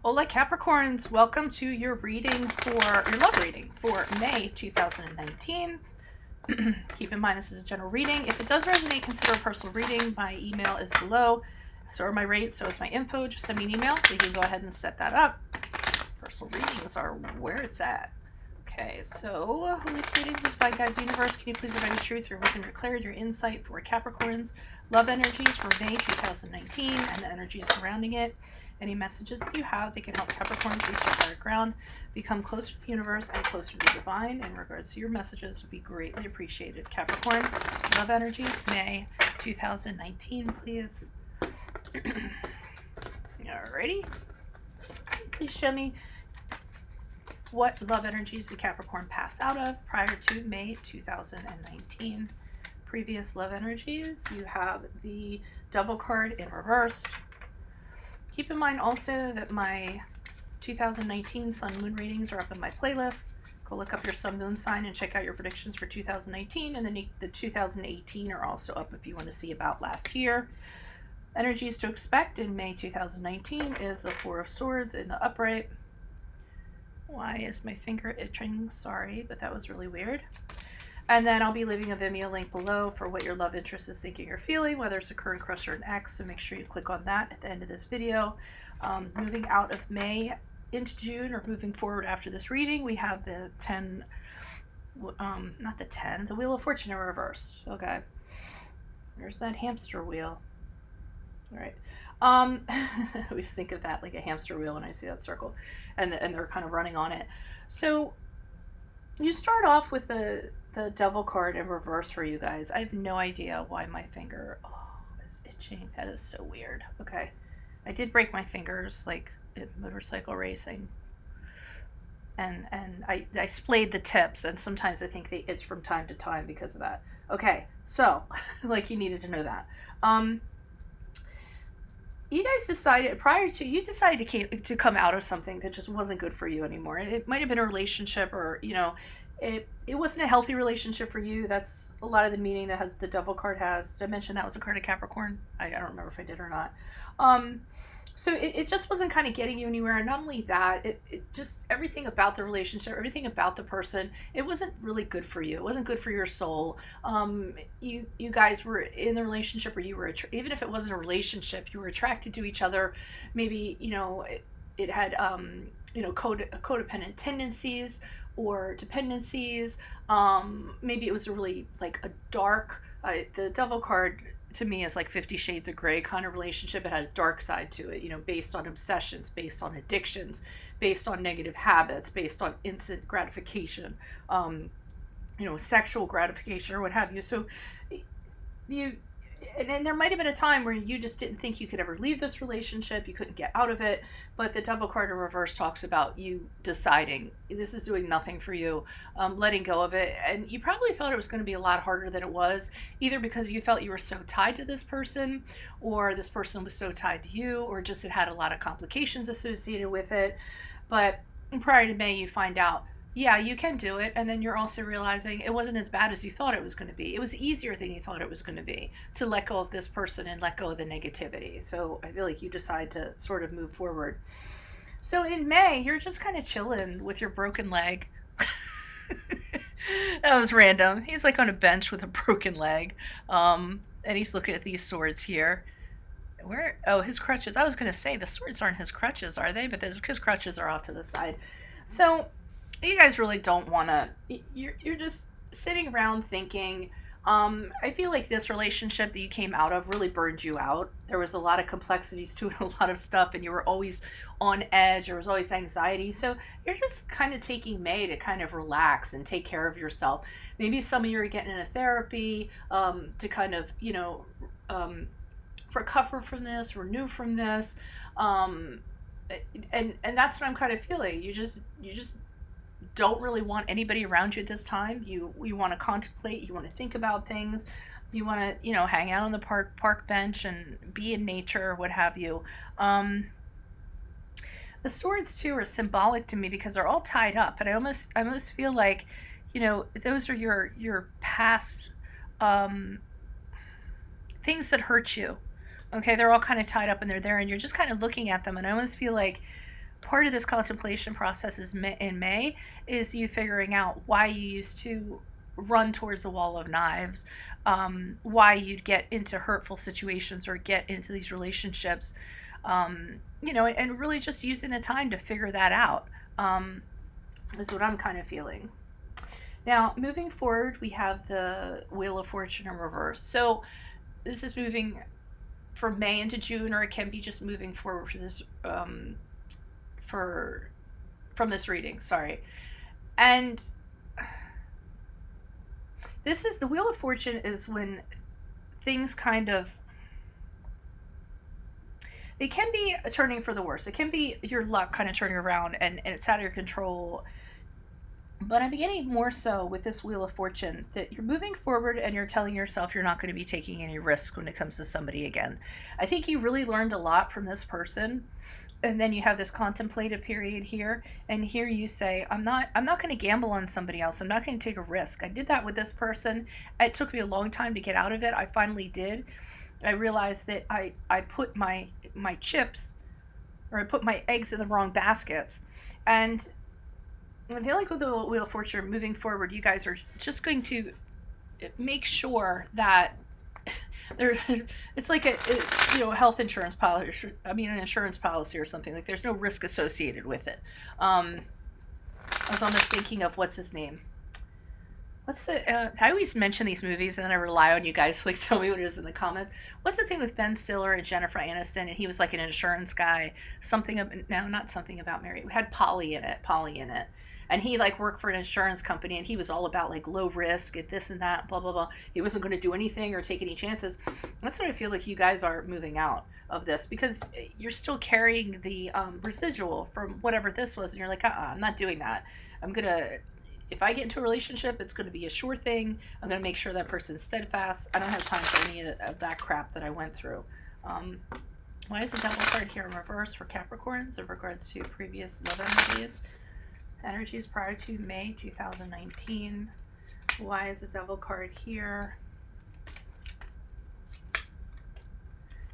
Hola Capricorns, welcome to your reading for your love reading for May 2019. Keep in mind this is a general reading. If it does resonate, consider a personal reading. My email is below, so are my rates, so is my info. Just send me an email. We can go ahead and set that up. Personal readings are where it's at. Okay, so Holy Spirit, Divine Guides, Universe, can you please provide the truth, your wisdom, your clarity, your insight for Capricorns, love energies for May 2019 and the energies surrounding it. Any messages that you have, they can help Capricorns reach their higher ground, become closer to the universe and closer to the divine. In regards to your messages, would be greatly appreciated. Capricorn, love energies, May 2019, please. Alrighty. Please show me what love energies did Capricorn pass out of prior to May 2019. Previous love energies, you have the Devil card in reversed. Keep in mind also that my 2019 Sun Moon readings are up in my playlist. Go look up your Sun Moon sign and check out your predictions for 2019, and then the 2018 are also up if you want to see about last year. Energies to expect in May 2019 is the Four of Swords in the upright. Why is my finger itching? Sorry, but that was really weird. And then I'll be leaving a Vimeo link below for what your love interest is thinking or feeling, whether it's a current crush or an ex, so make sure you click on that at the end of this video. Moving out of May into June, or moving forward after this reading, we have the 10, not the 10, the Wheel of Fortune in reverse. Okay, there's that hamster wheel. All right. I always think of that like a hamster wheel when I see that circle, and they're kind of running on it. So you start off with the Devil card in reverse for you guys. I have no idea why my finger is itching. That is so weird. Okay, I did break my fingers like in motorcycle racing, and I splayed the tips, and sometimes I think they itch from time to time because of that. Okay, so like you needed to know that. You guys decided to come out of something that just wasn't good for you anymore. It might have been a relationship, or it wasn't a healthy relationship for you. That's a lot of the meaning that the Devil card has. Did I mention that was a card of Capricorn? I don't remember if I did or not. So it just wasn't kind of getting you anywhere. And not only that, it just, everything about the relationship, everything about the person, it wasn't really good for you. It wasn't good for your soul. You guys were in the relationship where you were, even if it wasn't a relationship, you were attracted to each other. Maybe, it had, codependent tendencies or dependencies. Maybe it was a really like a dark, the Devil card to me is like 50 Shades of Grey kind of relationship. It had a dark side to it, based on obsessions, based on addictions, based on negative habits, based on instant gratification, sexual gratification or what have you. So and there might have been a time where you just didn't think you could ever leave this relationship. You couldn't get out of it. But the Devil card in reverse talks about you deciding this is doing nothing for you, letting go of it. And you probably thought it was going to be a lot harder than it was, either because you felt you were so tied to this person, or this person was so tied to you, or just it had a lot of complications associated with it. But prior to May, you find out, yeah, you can do it. And then you're also realizing it wasn't as bad as you thought it was going to be. It was easier than you thought it was going to be to let go of this person and let go of the negativity. So I feel like you decide to sort of move forward. So in May, you're just kind of chilling with your broken leg. That was random. He's like on a bench with a broken leg. And he's looking at these swords here. Where? Oh, his crutches. I was going to say the swords aren't his crutches, are they? But his crutches are off to the side. So you guys really don't want to, you're just sitting around thinking, I feel like this relationship that you came out of really burned you out. There was a lot of complexities to it, a lot of stuff, and you were always on edge. There was always anxiety. So you're just kind of taking May to kind of relax and take care of yourself. Maybe some of you are getting into therapy to kind of, recover from this, renew from this. And that's what I'm kind of feeling. You just don't really want anybody around you at this time. You want to contemplate, you want to think about things, you want to hang out on the park bench and be in nature, what have you. The swords too are symbolic to me because they're all tied up, and I almost feel like those are your past things that hurt you. Okay, they're all kind of tied up and they're there, and you're just kind of looking at them, and I almost feel like part of this contemplation process is in May is you figuring out why you used to run towards the wall of knives, why you'd get into hurtful situations or get into these relationships, and really just using the time to figure that out, is what I'm kind of feeling. Now, moving forward, we have the Wheel of Fortune in reverse. So this is moving from May into June, or it can be just moving forward for this, from this reading, sorry. And this is the Wheel of Fortune is when things kind of, they can be turning for the worse. It can be your luck kind of turning around and it's out of your control. But I'm beginning more so with this Wheel of Fortune that you're moving forward and you're telling yourself you're not going to be taking any risks when it comes to somebody again. I think you really learned a lot from this person. And then you have this contemplative period here. And here you say, I'm not going to gamble on somebody else. I'm not going to take a risk. I did that with this person. It took me a long time to get out of it. I finally did. I realized that I put my chips, or I put my eggs in the wrong baskets. And I feel like with the Wheel of Fortune moving forward, you guys are just going to make sure that it's like a health insurance policy. I mean, an insurance policy or something. Like there's no risk associated with it. I was almost thinking of what's his name. I always mention these movies and then I rely on you guys to like tell me what it is in the comments. What's the thing with Ben Stiller and Jennifer Aniston? And he was like an insurance guy. Not Something About Mary. We had Polly in it. And he like worked for an insurance company and he was all about like low risk and this and that, blah, blah, blah. He wasn't going to do anything or take any chances. That's what I feel like you guys are moving out of this, because you're still carrying the residual from whatever this was. And you're like, I'm not doing that. If I get into a relationship, it's going to be a sure thing. I'm going to make sure that person's steadfast. I don't have time for any of that crap that I went through. Why is the Devil card here in reverse for Capricorns in regards to previous love energies prior to May 2019? Why is the Devil card here?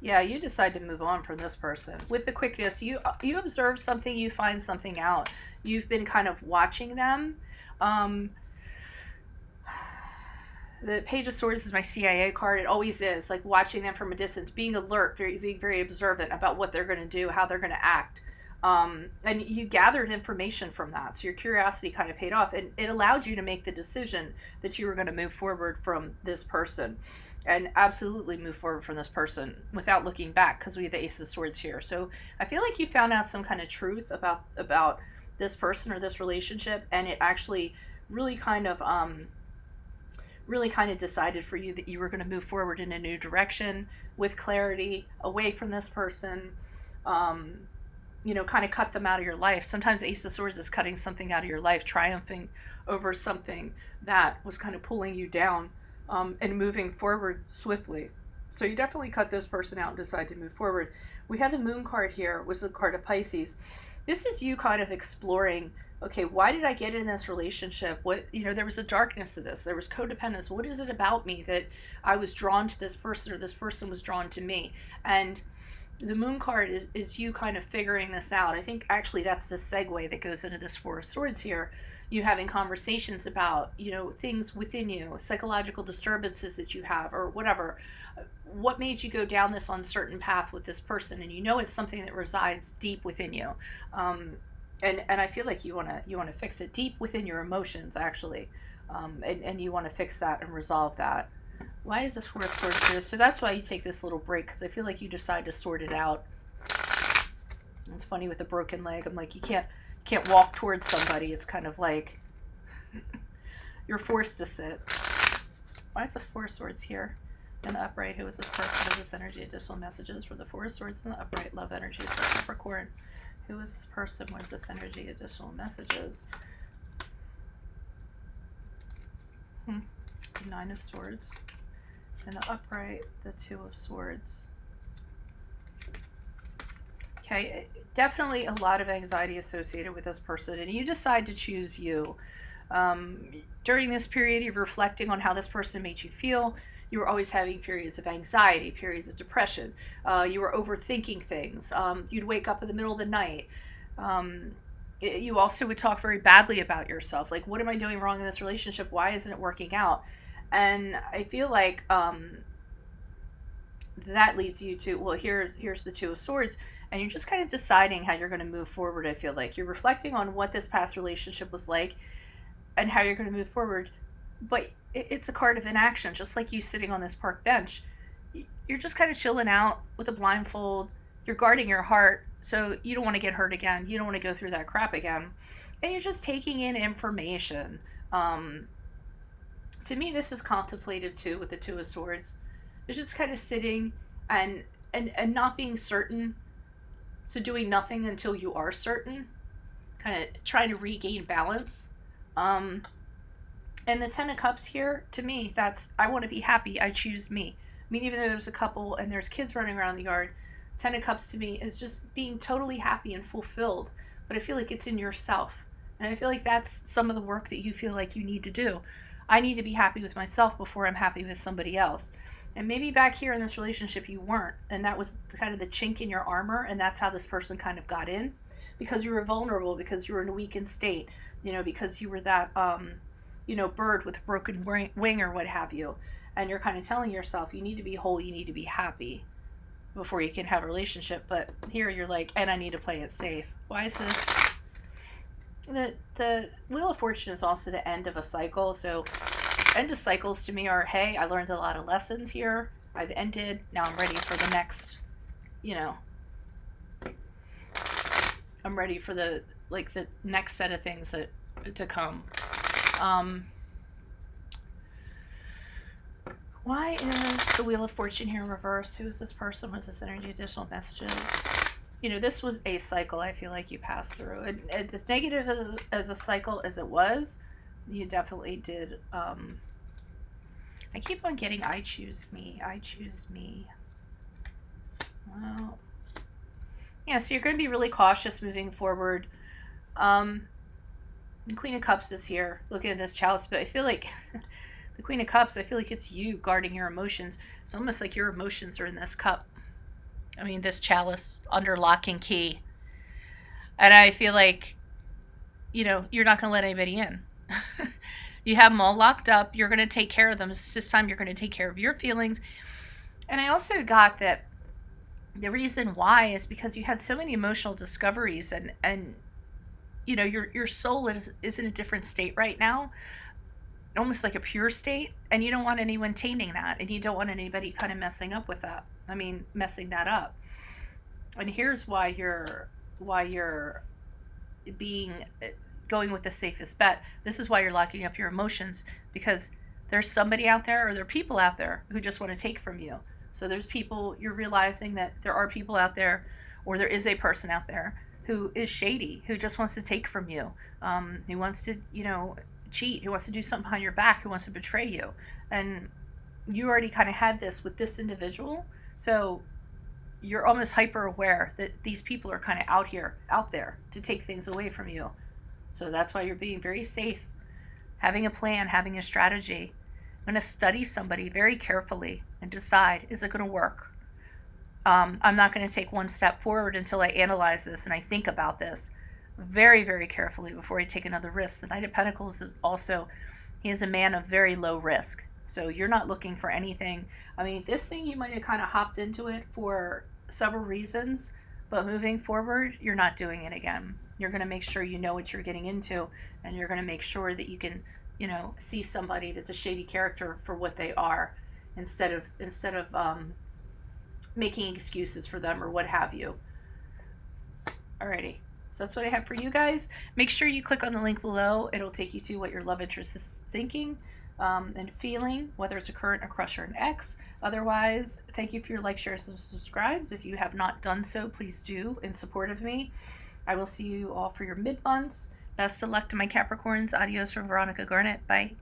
Yeah, you decide to move on from this person with the quickness. You observe something, you find something out. You've been kind of watching them. The Page of Swords is my CIA card. It always is, like watching them from a distance, being alert, being very observant about what they're going to do, how they're going to act. And you gathered information from that. So your curiosity kind of paid off, and it allowed you to make the decision that you were going to move forward from this person, and absolutely move forward from this person without looking back, because we have the Ace of Swords here. So I feel like you found out some kind of truth about this person or this relationship, and it actually really kind of decided for you that you were going to move forward in a new direction with clarity, away from this person. Kind of cut them out of your life. Sometimes Ace of Swords is cutting something out of your life, triumphing over something that was kind of pulling you down, and moving forward swiftly. So you definitely cut this person out and decide to move forward. We had the Moon card here, was a card of Pisces. This is you kind of exploring, okay, why did I get in this relationship? There was a darkness to this. There was codependence. What is it about me that I was drawn to this person, or this person was drawn to me? And the Moon card is you kind of figuring this out. I think actually that's the segue that goes into this Four of Swords here. You having conversations about, things within you, psychological disturbances that you have, or whatever. What made you go down this uncertain path with this person? And it's something that resides deep within you. And I feel like you want to fix it deep within your emotions, actually. And you want to fix that and resolve that. Why is this Four of Swords here? So that's why you take this little break, because I feel like you decide to sort it out. It's funny with the broken leg. I'm like, you can't walk towards somebody. It's kind of like you're forced to sit. Why is the Four of Swords here in the upright? Who is this person? What is this energy? Additional messages for the Four of Swords in the upright. Love energy for Capricorn. Who is this person? What is this energy? Additional messages. Nine of Swords. In the upright, the Two of Swords. Okay, definitely a lot of anxiety associated with this person, and you decide to choose you. During this period, you're reflecting on how this person made you feel. You were always having periods of anxiety, periods of depression. You were overthinking things. You'd wake up in the middle of the night. You also would talk very badly about yourself. Like, what am I doing wrong in this relationship? Why isn't it working out? And I feel like that leads you to, well, here's the Two of Swords, and you're just kind of deciding how you're going to move forward. I feel like you're reflecting on what this past relationship was like and how you're going to move forward. But it's a card of inaction, just like you sitting on this park bench. You're just kind of chilling out with a blindfold. You're guarding your heart, so you don't want to get hurt again. You don't want to go through that crap again. And you're just taking in information. To me, this is contemplative too, with the Two of Swords. It's just kind of sitting and not being certain. So doing nothing until you are certain. Kind of trying to regain balance. And the Ten of Cups here, to me, that's, I want to be happy. I choose me. I mean, even though there's a couple and there's kids running around the yard, Ten of Cups to me is just being totally happy and fulfilled. But I feel like it's in yourself. And I feel like that's some of the work that you feel like you need to do. I need to be happy with myself before I'm happy with somebody else. And maybe back here in this relationship you weren't. And that was kind of the chink in your armor. And that's how this person kind of got in. Because you were vulnerable, because you were in a weakened state. You know, because you were that, bird with a broken wing or what have you. And you're kind of telling yourself you need to be whole, you need to be happy before you can have a relationship. But here you're like, and I need to play it safe. Why is this? The Wheel of Fortune is also the end of a cycle. So end of cycles to me are, hey, I learned a lot of lessons here. I've ended. Now I'm ready for the next, I'm ready for the next set of things to come. Why is the Wheel of Fortune here in reverse? Who is this person? What's this energy? Additional messages? This was a cycle I feel like you passed through. And as negative as a cycle as it was, you definitely did. I keep on getting I choose me. I choose me. Well, yeah, so you're going to be really cautious moving forward. The Queen of Cups is here. Looking at this chalice, but I feel like the Queen of Cups, I feel like it's you guarding your emotions. It's almost like your emotions are in this cup. I mean, this chalice under lock and key. And I feel like, you're not going to let anybody in. You have them all locked up. You're going to take care of them. This time you're going to take care of your feelings. And I also got that the reason why is because you had so many emotional discoveries and your soul is in a different state right now, almost like a pure state, and you don't want anyone tainting that, and you don't want anybody kind of messing up with that. I mean, messing that up. And here's why you're going with the safest bet. This is why you're locking up your emotions, because there's somebody out there, or there are people out there who just want to take from you. So there's people, you're realizing that there are people out there, or there is a person out there who is shady, who just wants to take from you, who wants to, cheat, who wants to do something behind your back, who wants to betray you. And you already kind of had this with this individual, so you're almost hyper aware that these people are kind of out there to take things away from you. So that's why you're being very safe, having a plan, having a strategy. I'm going to study somebody very carefully and decide, is it going to work? I'm not going to take one step forward until I analyze this and I think about this very, very carefully before I take another risk. The Knight of Pentacles is also, he is a man of very low risk. So you're not looking for anything. I mean, this thing, you might have kind of hopped into it for several reasons, but moving forward, you're not doing it again. You're going to make sure you know what you're getting into, and you're going to make sure that you can, see somebody that's a shady character for what they are, instead of making excuses for them or what have you. Alrighty. So that's what I have for you guys. Make sure you click on the link below. It'll take you to what your love interest is thinking and feeling, whether it's a current, a crush, or an ex. Otherwise, thank you for your like, shares, and subscribes. If you have not done so, please do in support of me. I will see you all for your mid-months. Best of luck to my Capricorns. Adios from Veronica Garnett. Bye.